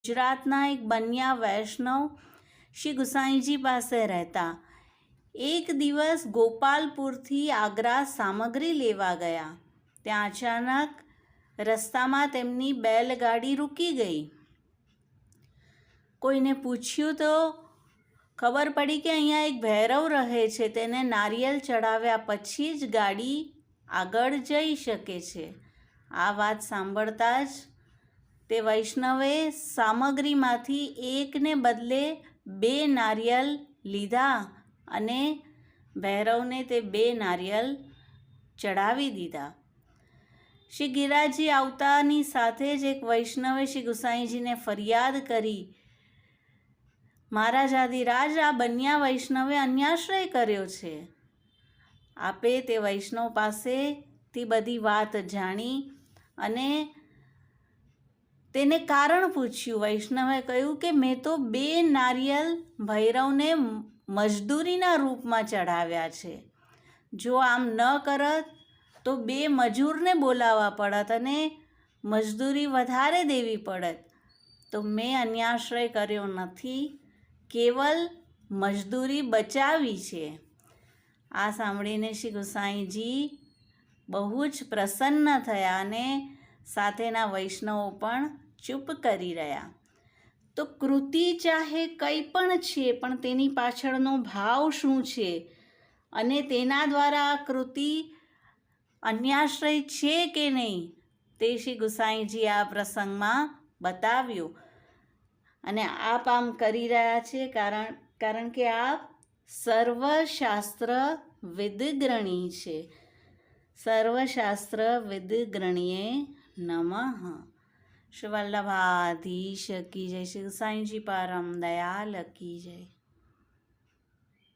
ગુજરાતના એક બન્યા વૈષ્ણવ શ્રી ગુસાઈજી પાસે રહેતા. એક દિવસ ગોપાલપુરથી આગ્રા સામગ્રી લેવા ગયા. ત્યાં અચાનક રસ્તામાં તેમની બેલગાડી રૂકી ગઈ. કોઈને પૂછ્યું તો ખબર પડી કે અહીંયા એક ભૈરવ રહે છે, તેને નારિયેલ ચડાવ્યા પછી જ ગાડી આગળ જઈ શકે છે. આ વાત સાંભળતા જ તે વૈષ્ણવે સામગ્રીમાંથી એકને બદલે 2 નારિયેલ લીધા અને ભૈરવને તે 2 નારિયેલ ચડાવી દીધા. શ્રી ગિરિરાજજી આવતાની સાથે જ એક વૈષ્ણવે શ્રી ગુસાઈજીને ફરિયાદ કરી, મહારાજ આદિરાજ, આ બન્યા વૈષ્ણવે અન્યાશ્રય કર્યો છે. આપે તે વૈષ્ણવ પાસેથી બધી વાત જાણી અને તેને કારણ પૂછ્યું. વૈષ્ણવે કહ્યું કે મેં તો 2 નારિયેલ ભૈરવને મજદૂરીના રૂપમાં ચઢાવ્યા છે. જો આમ ન કરત તો 2 મજૂરને બોલાવવા પડત અને મજદૂરી વધારે દેવી પડત. તો મેં અન્યાશ્રય કર્યો નથી, કેવલ મજદૂરી બચાવી છે. આ સાંભળીને શ્રી ગુસાઈજી બહુ જ પ્રસન્ન થયા અને સાથેના વૈષ્ણવો પણ ચૂપ કરી રહ્યા. તો કૃતિ ચાહે કંઈ પણ છે, પણ તેની પાછળનો ભાવ શું છે અને તેના દ્વારા આ કૃતિ અન્યાશ્રય છે કે નહીં તે શ્રી ગુસાઈજી આ પ્રસંગમાં બતાવ્યું. અને આપ આમ કરી રહ્યા છે કારણ કે આપ સર્વશાસ્ત્ર વિદગ્રણી છે. સર્વશાસ્ત્ર વિદગ્રણીએ નમઃ. શ્રી વલ્લભાધીશ કી જય. શ્રી ગુસાઈજી પરમ દયાલ કી જય.